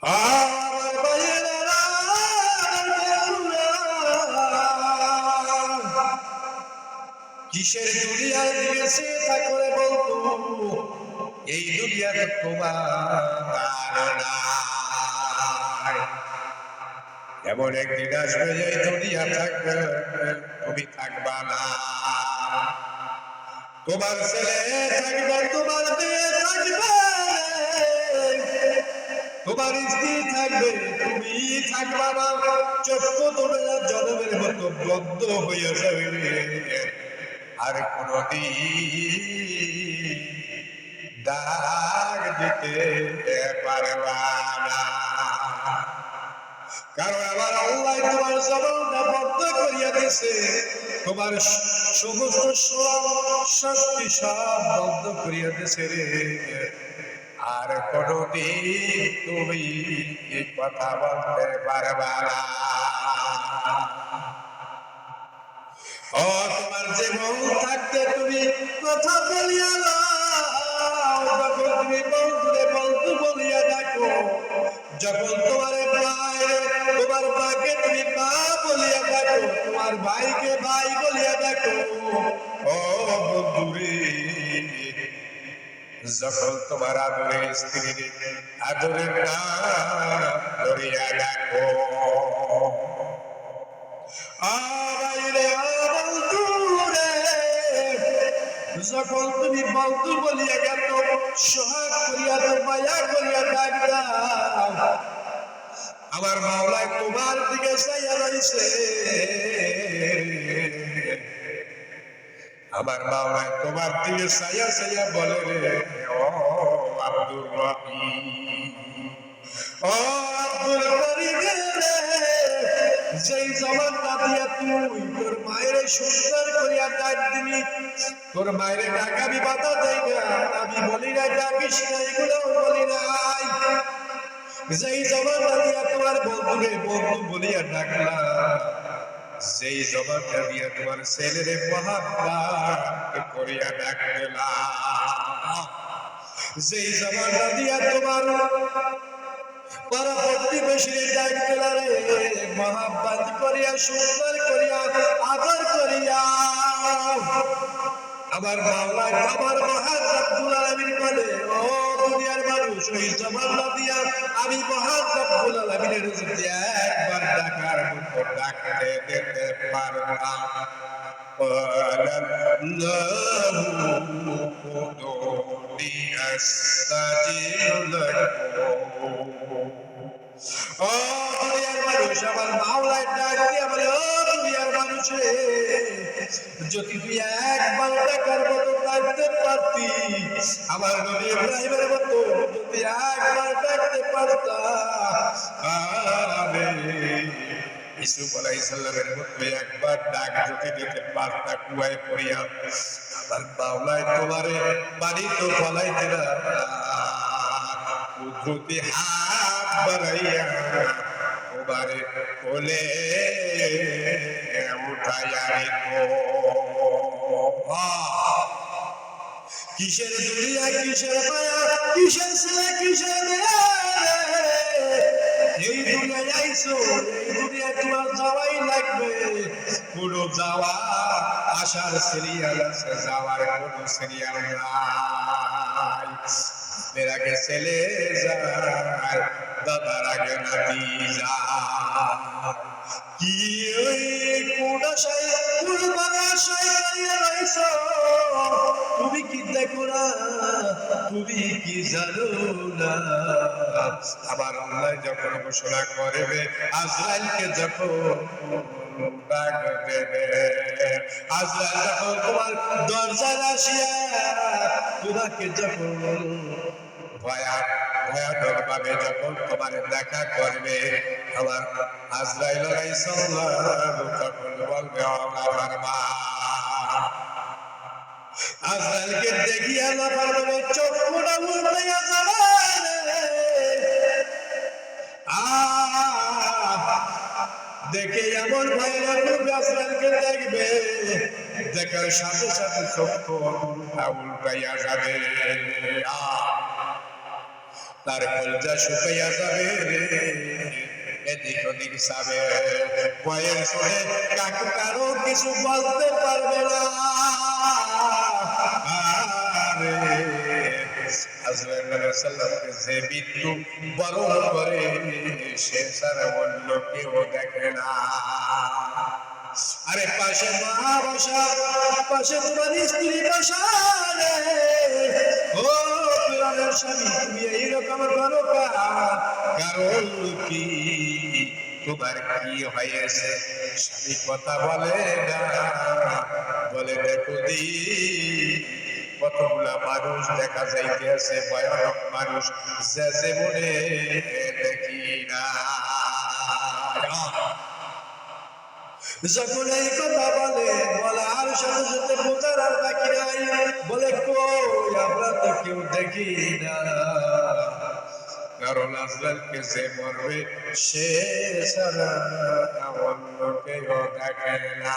আমার ভাইয়েরা, কিসের দুনিয়ার দিকে চেয়ে থাকলে বলতো এই দুনিয়া তো তোমার নাই। এমন একদিন আসবে এই দুনিয়া থাকবে, তুমি থাকবা না। তোমার ছেলে থাকবে, তোমার মেয়ে থাকবে, তোমার স্ত্রী থাকবে, তুমি থাকবা না। চক্ষু তোমার জনমের মতো বদ্ধ হইয়া যাবে, আর কোনদিন ডাক দিতে পারবা না। কারণ আমার আল্লাহ তোমার জবানটা বন্ধ করিয়া দিয়েছে, তোমার সমস্ত শক্তি সব বন্ধ করিয়া দিয়েছে রে। আর কোনদিন তুমি এই কথা বলতে পারবা না। ও তোমার জীবন থাকতে তুমি কথা বলিয়া যখন তুমি বন্ধুরে বন্ধু বলিয়া ডাকো, যখন তোমার মাকে তুমি মা বলিয়া ডাকো, তোমার ভাইকে ভাই বলিয়া ডাকো, ও বন্ধুরে যখন তোমার আদরের স্ত্রী আদরের নাম ধরিয়া ডাকো, যখন তুমি বন্ধু বলিয়া গেল সোহাগ করিয়া তো মায়া করিয়া ডাক দাও, আমার মাওলায় তোমার দিকে চাইয়া রইছে। আমার মাওলায় তোমার দিকে চাইয়া চাইয়া বলে রে, ও আব্দুর রহিম, ও আব্দুল করিম, যেই জবানটা দিয়া তুই তোর মায়ের সুন্দর করিয়া ডাক দিবি, তোর মায়ের ডাক আমি বাধা দেই না, আমি বলি না ডাকিস না, এগুলো বলি নাই। যেই জবানটা দিয়া তোমার বন্ধুরে বন্ধু বলিয়া ডাকলা, যেই জবানটা দিয়া তোমার ছেলেরে মহাব্বত করিয়া ডাকলা, যেই জবানটা দিয়া তোমার পরবর্তী বেশি ডাক দিলা রে, মহাব্বত করিয়া সুন্দর করিয়া আদর করিয়া, আমার মাওলা আমার মহান রব্বুল আলামিন বলে, ও দুনিয়ার মানুষ, ওই জবানটা দিয়া আমি মহান রব্বুল আলামিনের যদি একবার ডাকার মতো ডাকতে দিতে পারলাম, ও দুনিয়ার মানুষ, আমার মাওলায় ডাক দিয়া বলে, ও দুনিয়ার মানুষ রে, যদি তুই একবার ডাকার মতো ডাকতে পারতি, আমার নবী ইব্রাহিমের মতো যদি একবার ডাকতে পারতাম, ইউসুফ আলাইহিস সালামের মতো একবার ডাক যদি দিতে পারতা কুয়ায় পড়িয়া, আমার মাওলায় তোমারে বাড়ি তো ফলাইতে না, কুদরতি হাত বাড়াইয়া তোমারে কোলে উঠাইয়া নিত। কিসের দুনিয়া, কিসের মায়া, কিসের ছেলে, কিসের মেয়ে, এই দুনিয়ায় আইছো, এই দুনিয়ায় তোমার যাওয়াই লাগবে। পুরো যাওয়া আসার সিরিয়াল আছে, যাওয়ার কোনো সিরিয়াল নাই। এর আগে ছেলে যায়, দাদার আগে নাতি যায়। কি ওই কোন আশায়, কোন আশায় দাঁড়িয়ে রইছো, তুমি কি দেখো না, তুমি কি জানো না, আমার আল্লাহ যখন ঘোষণা করবে, আজরাইলকে যখন ডাক দেবে, আজরাইল যখন তোমার দরজায় আসিয়া তোমাকে যখন ভয়ানক ভাবে যখন তোমার দেখা করবে, আমার আজরাইল আলাইহিস সালাম তখন বলবে, আমার মা। আজরাইলকে দেখিয়া না পারবে, চক্ষুটা উল্টাইয়া যাবে, দেখে এমন ভাইরা করবে, আজরাইলকে দেখবে, দেখার সাথে সাথে চক্ষু উল্টাইয়া যাবে। তার কলজা শুকাইয়া যাবে এদিক ওদিক যাবে ভয়ের শুনে কাকু কারো কিছু বলতে পারবে না আজরাইল আলাইহিস সালামকে যে মৃত্যু বরণ করে সে ছাড়া অন্য কেউ দেখে না। আরে পাশে মা বসা, পাশে তোমার স্ত্রী বসা রে, ও প্রাণের স্বামী তুমি এইরকম করো কারণ কি, তোমার কি হয়েছে? স্বামী কথা বলে না, বলে দেখো দি কতগুলা মানুষ দেখা যাইতেছে, ভয়ানক মানুষ যে জীবনে দেখি না। যখন এই কথা বলে, বলার সাথে সাথে বোঝার আর বাকি নাই, বলে কই আমরা তো কেউ দেখি না, কারণ আজরাইলকে যে মরবে সে ছাড়া অন্য কেউ দেখে না।